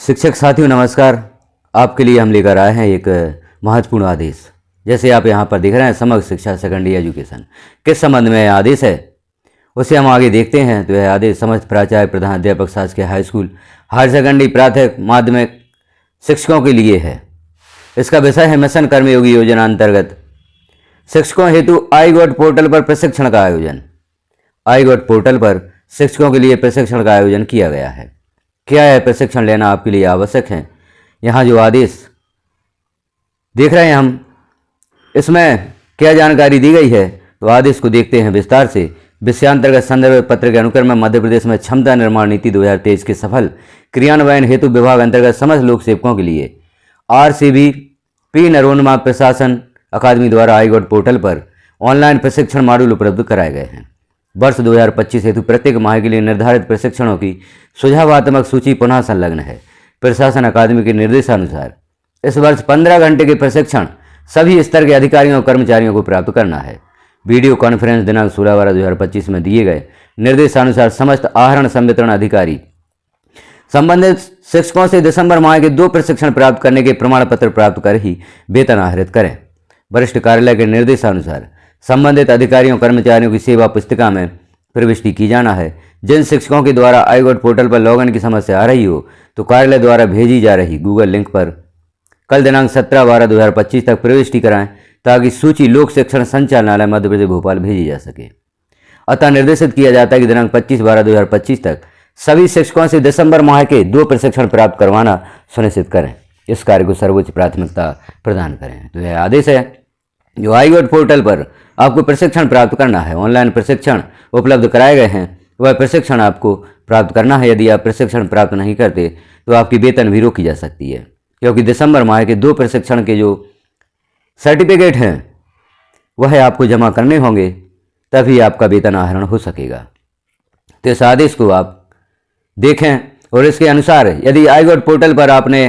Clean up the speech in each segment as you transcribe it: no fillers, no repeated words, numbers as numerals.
शिक्षक साथियों नमस्कार। आपके लिए हम लेकर आए हैं एक महत्वपूर्ण आदेश। जैसे आप यहाँ पर देख रहे हैं, समग्र शिक्षा सेकेंडरी एजुकेशन किस संबंध में आदेश है उसे हम आगे देखते हैं। तो यह आदेश समस्त प्राचार्य, प्रधान अध्यापक, शासकीय हाई स्कूल, हायर सेकेंडरी, प्राथमिक, माध्यमिक शिक्षकों के लिए है। इसका विषय है मिशन कर्मयोगी योजना अंतर्गत शिक्षकों हेतु आई गॉट पोर्टल पर प्रशिक्षण का आयोजन। आई गॉट पोर्टल पर शिक्षकों के लिए प्रशिक्षण का आयोजन किया गया है। क्या है प्रशिक्षण लेना आपके लिए आवश्यक है। यहाँ जो आदेश देख रहे हैं हम, इसमें क्या जानकारी दी गई है, तो आदेश को देखते हैं विस्तार से। विषयांतर्गत संदर्भ पत्र के अनुक्रम में मध्य प्रदेश में क्षमता निर्माण नीति 2023 के सफल क्रियान्वयन हेतु विभाग अंतर्गत समस्त लोक सेवकों के लिए RCB पी नरोन्मा प्रशासन अकादमी द्वारा आई गॉट पोर्टल पर ऑनलाइन प्रशिक्षण मॉड्यूल उपलब्ध कराए गए हैं। वर्ष 2025 हेतु प्रत्येक माह के लिए निर्धारित प्रशिक्षणों की सुझावात्मक सूची पुनः संलग्न है। प्रशासन अकादमी के निर्देशानुसार इस वर्ष 15 घंटे के प्रशिक्षण सभी स्तर के अधिकारियों और कर्मचारियों को प्राप्त करना है। वीडियो कॉन्फ्रेंस दिनांक 16/12/2025 में दिए गए निर्देशानुसार समस्त आहरण संवितरण अधिकारी संबंधित शिक्षकों से दिसंबर माह के 2 प्रशिक्षण प्राप्त करने के प्रमाण पत्र प्राप्त कर ही वेतन आहरित करें। वरिष्ठ कार्यालय के निर्देशानुसार संबंधित अधिकारियों कर्मचारियों की सेवा पुस्तिका में प्रविष्टि की जाना है। जिन शिक्षकों के द्वारा आई गॉट पोर्टल पर लॉगिन की समस्या आ रही हो, तो कार्यालय द्वारा भेजी जा रही गूगल लिंक पर कल दिनांक 17/12/2025 तक प्रविष्टि कराएं, ताकि सूची लोक शिक्षण संचालनालय मध्य प्रदेश भोपाल भेजी जा सके। अतः निर्देशित किया जाता है कि दिनांक 25/12/2025 तक सभी शिक्षकों से दिसंबर माह के 2 प्रशिक्षण प्राप्त करवाना सुनिश्चित करें। इस कार्य को सर्वोच्च प्राथमिकता प्रदान करें। तो यह आदेश है जो आई गॉट पोर्टल पर आपको प्रशिक्षण प्राप्त करना है। ऑनलाइन प्रशिक्षण उपलब्ध कराए गए हैं, वह प्रशिक्षण आपको प्राप्त करना है। यदि आप प्रशिक्षण प्राप्त नहीं करते तो आपकी वेतन भी रोकी जा सकती है, क्योंकि दिसंबर माह के 2 प्रशिक्षण के जो सर्टिफिकेट हैं वह आपको जमा करने होंगे, तभी आपका वेतन आहरण हो सकेगा। तो इस आदेश को आप देखें और इसके अनुसार यदि आई गॉट पोर्टल पर आपने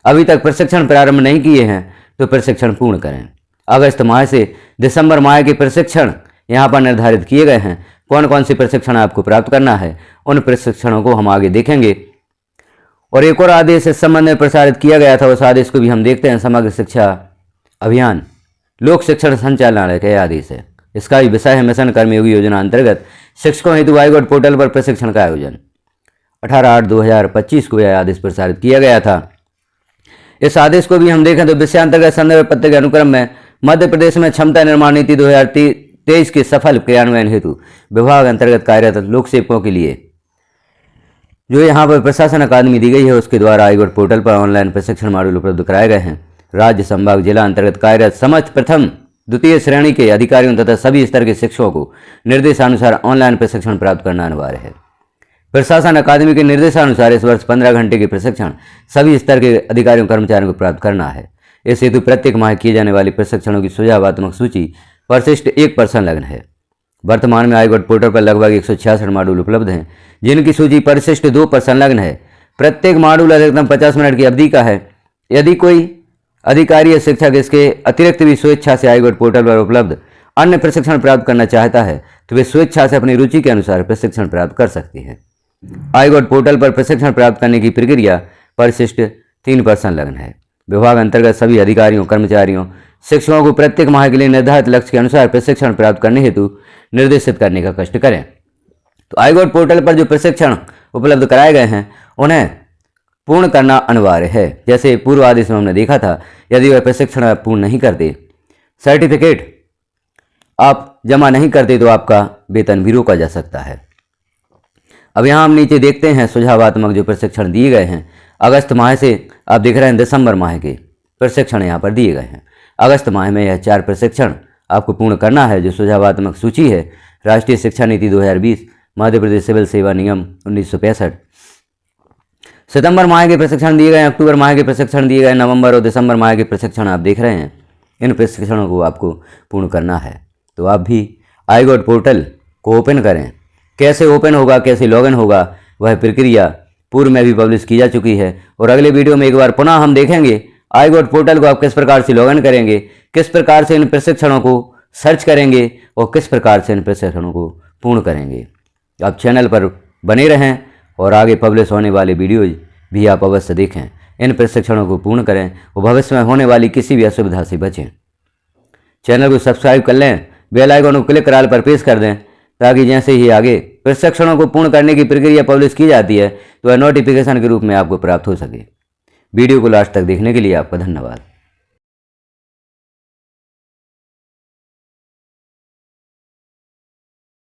अभी तक प्रशिक्षण प्रारंभ नहीं किए हैं तो प्रशिक्षण पूर्ण करें। अगस्त माह से दिसंबर माह के प्रशिक्षण यहाँ पर निर्धारित किए गए हैं। कौन कौन से प्रशिक्षण आपको प्राप्त करना है, उन प्रशिक्षणों को हम आगे देखेंगे। और एक और आदेश इस संबंध में प्रसारित किया गया था, उस आदेश को भी हम देखते हैं। समग्र शिक्षा अभियान लोक शिक्षण संचालनालय का आदेश है। इसका भी विषय है मिशन कर्मयोगी योजना अंतर्गत शिक्षकों हेतु आई गॉट पोर्टल पर प्रशिक्षण का आयोजन। 18/8/2025 को यह आदेश प्रसारित किया गया था। इस आदेश को भी हम देखें तो विषयांतर्गत संदर्भ पत्र के अनुक्रम में मध्य प्रदेश में क्षमता निर्माण नीति 2023 के सफल क्रियान्वयन हेतु विभाग अंतर्गत कार्यरत लोक सेवकों के लिए जो यहाँ पर प्रशासन अकादमी दी गई है, उसके द्वारा आई गॉट पोर्टल पर ऑनलाइन प्रशिक्षण मॉड्यूल उपलब्ध कराए गए हैं। राज्य संभाग जिला अंतर्गत कार्यरत समस्त प्रथम द्वितीय श्रेणी के अधिकारियों तथा सभी स्तर के शिक्षकों को निर्देशानुसार ऑनलाइन प्रशिक्षण प्राप्त करना अनिवार्य है। प्रशासन अकादमी के निर्देशानुसार इस वर्ष 15 घंटे के प्रशिक्षण सभी स्तर के अधिकारियों कर्मचारियों को प्राप्त करना है। इस हेतु प्रत्येक माह किए जाने वाले प्रशिक्षणों की सुझावात्मक सूची परिशिष्ट 1 पर संलग्न है। वर्तमान में आई गॉट पोर्टल पर लगभग 166 मॉड्यूल उपलब्ध हैं, जिनकी सूची परिशिष्ट 2 पर संलग्न है। प्रत्येक मॉड्यूल अधिकतम 50 मिनट की अवधि का है। यदि कोई अधिकारी या शिक्षक इसके अतिरिक्त भी स्वेच्छा से आई गॉट पोर्टल पर उपलब्ध अन्य प्रशिक्षण प्राप्त करना चाहता है, तो वे स्वेच्छा से अपनी रुचि के अनुसार प्रशिक्षण प्राप्त कर सकते हैं। आई गॉट पोर्टल पर प्रशिक्षण प्राप्त करने की प्रक्रिया परिशिष्ट 3 पर संलग्न है। विभाग अंतर्गत सभी अधिकारियों, कर्मचारियों, शिक्षकों को प्रत्येक माह के लिए निर्धारित लक्ष्य के अनुसार प्रशिक्षण प्राप्त करने हेतु निर्देशित करने का कष्ट करें। तो आई गॉट पोर्टल पर जो प्रशिक्षण उपलब्ध कराए गए हैं उन्हें पूर्ण करना अनिवार्य है। जैसे पूर्व आदेश में हमने देखा था, यदि वह प्रशिक्षण आप पूर्ण नहीं करते, सर्टिफिकेट आप जमा नहीं करते, तो आपका वेतन भी रोका जा सकता है। अब यहाँ हम नीचे देखते हैं सुझावात्मक जो प्रशिक्षण दिए गए हैं। अगस्त माह से आप देख रहे हैं दिसंबर माह के प्रशिक्षण यहाँ पर दिए गए हैं। अगस्त माह में यह 4 प्रशिक्षण आपको पूर्ण करना है। जो सुझावात्मक सूची है, राष्ट्रीय शिक्षा नीति 2020, मध्य प्रदेश सिविल सेवा नियम 1965। सितंबर माह के प्रशिक्षण दिए गए, अक्टूबर माह के प्रशिक्षण दिए गए, नवंबर और दिसंबर माह के प्रशिक्षण आप देख रहे हैं। इन प्रशिक्षणों को आपको पूर्ण करना है। तो आप भी आई गॉट पोर्टल को ओपन करें। कैसे ओपन होगा, कैसे लॉगिन होगा, वह प्रक्रिया पूर्व में भी पब्लिश की जा चुकी है। और अगले वीडियो में एक बार पुनः हम देखेंगे आई गॉट पोर्टल को आप किस प्रकार से लॉगिन करेंगे, किस प्रकार से इन प्रशिक्षणों को सर्च करेंगे और किस प्रकार से इन प्रशिक्षणों को पूर्ण करेंगे। आप चैनल पर बने रहें और आगे पब्लिश होने वाले वीडियोज भी आप अवश्य देखें। इन प्रशिक्षणों को पूर्ण करें और भविष्य में होने वाली किसी भी असुविधा से बचें। चैनल को सब्सक्राइब कर लें, बेल आइकन को क्लिक कराल पर प्रेस कर दें, ताकि जैसे ही आगे प्रशिक्षणों को पूर्ण करने की प्रक्रिया पब्लिश की जाती है तो वह नोटिफिकेशन के रूप में आपको प्राप्त हो सके। वीडियो को लास्ट तक देखने के लिए आपका धन्यवाद।